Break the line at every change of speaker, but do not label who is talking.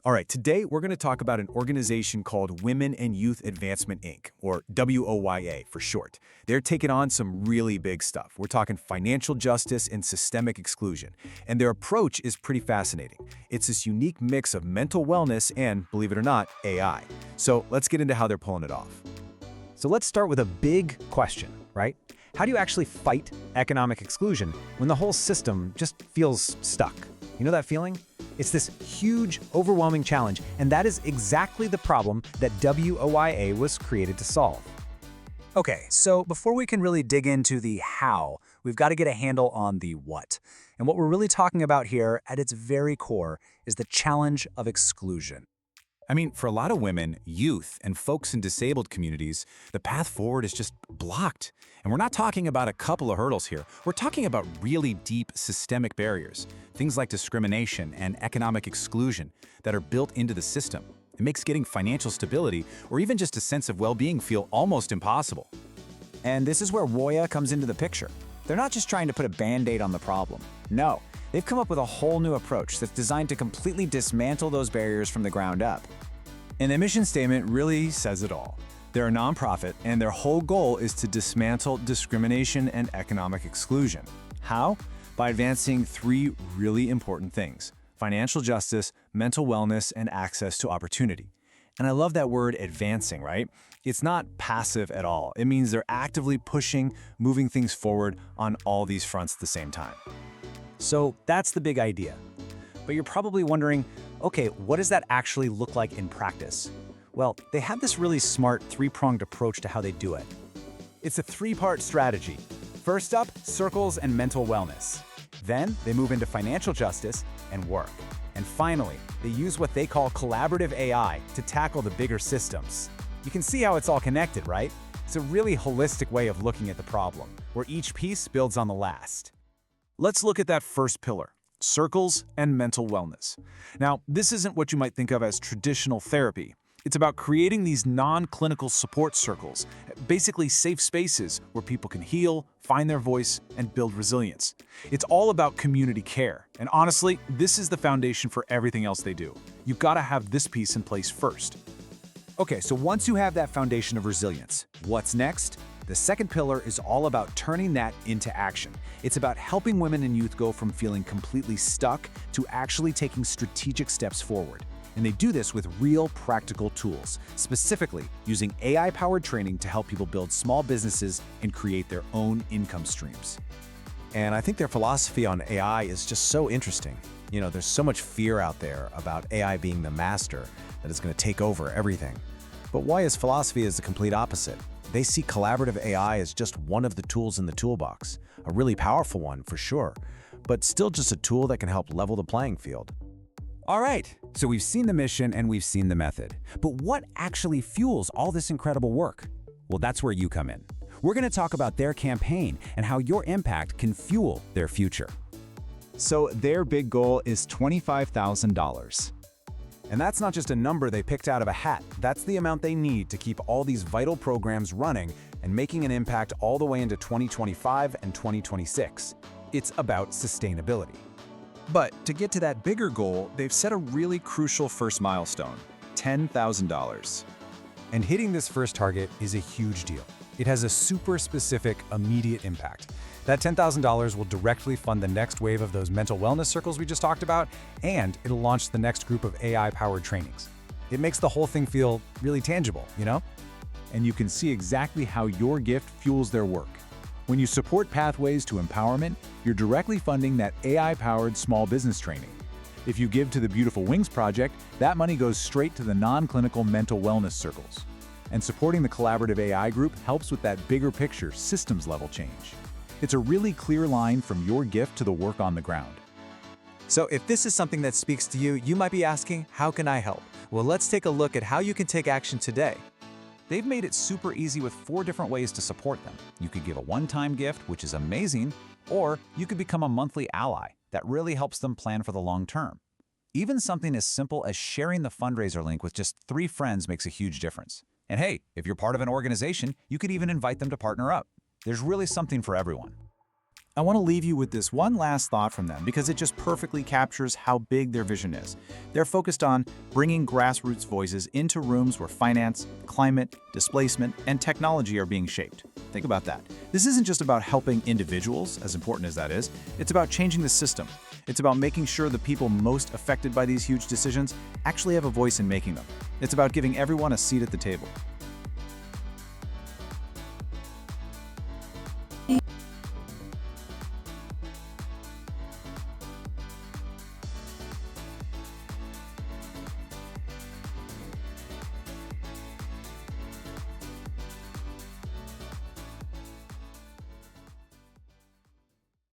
All right, today we're going to talk about an organization called Women and Youth Advancement, Inc., or WOYA for short. They're taking on some really big stuff. We're talking financial justice and systemic exclusion. And their approach is pretty fascinating. It's this unique mix of mental wellness and, believe it or not, AI. So let's get into how they're pulling it off.
So let's start with a big question, right? How do you actually fight economic exclusion when the whole system just feels stuck? You know that feeling? It's this huge, overwhelming challenge, and that is exactly the problem that WOYA was created to solve. Okay, so before we can really dig into the how, we've got to get a handle on the what. And what we're really talking about here, at its very core, is the challenge of exclusion.
I mean, for a lot of women, youth, and folks in disabled communities, the path forward is just blocked. And we're not talking about a couple of hurdles here. We're talking about really deep systemic barriers, things like discrimination and economic exclusion that are built into the system. It makes getting financial stability or even just a sense of well-being feel almost impossible.
And this is where WOYA comes into the picture. They're not just trying to put a Band-Aid on the problem. No, they've come up with a whole new approach that's designed to completely dismantle those barriers from the ground up.
And the mission statement really says it all. They're a nonprofit, and their whole goal is to dismantle discrimination and economic exclusion. How? By advancing three really important things: financial justice, mental wellness, and access to opportunity. And I love that word advancing, right? It's not passive at all. It means they're actively pushing, moving things forward on all these fronts at the same time.
So that's the big idea. But you're probably wondering, okay, what does that actually look like in practice? Well, they have this really smart three-pronged approach to how they do it. It's a three-part strategy. First up, circles and mental wellness. Then they move into financial justice and work. And finally, they use what they call collaborative AI to tackle the bigger systems. You can see how it's all connected, right? It's a really holistic way of looking at the problem, where each piece builds on the last.
Let's look at that first pillar: circles and mental wellness. Now, this isn't what you might think of as traditional therapy. It's about creating these non-clinical support circles, basically safe spaces where people can heal, find their voice, and build resilience. It's all about community care. And honestly, this is the foundation for everything else they do. You've got to have this piece in place first.
Okay, so once you have that foundation of resilience, what's next? The second pillar is all about turning that into action. It's about helping women and youth go from feeling completely stuck to actually taking strategic steps forward. And they do this with real practical tools, specifically using AI-powered training to help people build small businesses and create their own income streams.
And I think their philosophy on AI is just so interesting. You know, there's so much fear out there about AI being the master, that it's going to take over everything. But WOYA's philosophy is the complete opposite. They see collaborative AI as just one of the tools in the toolbox, a really powerful one for sure, but still just a tool that can help level the playing field.
All right, so we've seen the mission and we've seen the method. But what actually fuels all this incredible work? Well, that's where you come in. We're going to talk about their campaign and how your impact can fuel their future.
So their big goal is $25,000.
And that's not just a number they picked out of a hat. That's the amount they need to keep all these vital programs running and making an impact all the way into 2025 and 2026. It's about sustainability. But to get to that bigger goal, they've set a really crucial first milestone: $10,000.
And hitting this first target is a huge deal. It has a super specific, immediate impact. That $10,000 will directly fund the next wave of those mental wellness circles we just talked about, and it'll launch the next group of AI-powered trainings. It makes the whole thing feel really tangible, you know?
And you can see exactly how your gift fuels their work. When you support Pathways to Empowerment, you're directly funding that AI-powered small business training. If you give to the Beautiful Wings Project, that money goes straight to the non-clinical mental wellness circles. And supporting the collaborative AI group helps with that bigger picture, systems-level change. It's a really clear line from your gift to the work on the ground.
So if this is something that speaks to you, you might be asking, how can I help? Well, let's take a look at how you can take action today. They've made it super easy with 4 different ways to support them. You could give a one-time gift, which is amazing, or you could become a monthly ally that really helps them plan for the long term. Even something as simple as sharing the fundraiser link with just 3 friends makes a huge difference. And hey, if you're part of an organization, you could even invite them to partner up. There's really something for everyone.
I want to leave you with this one last thought from them because it just perfectly captures how big their vision is. They're focused on bringing grassroots voices into rooms where finance, climate, displacement, and technology are being shaped. Think about that. This isn't just about helping individuals, as important as that is. It's about changing the system. It's about making sure the people most affected by these huge decisions actually have a voice in making them. It's about giving everyone a seat at the table.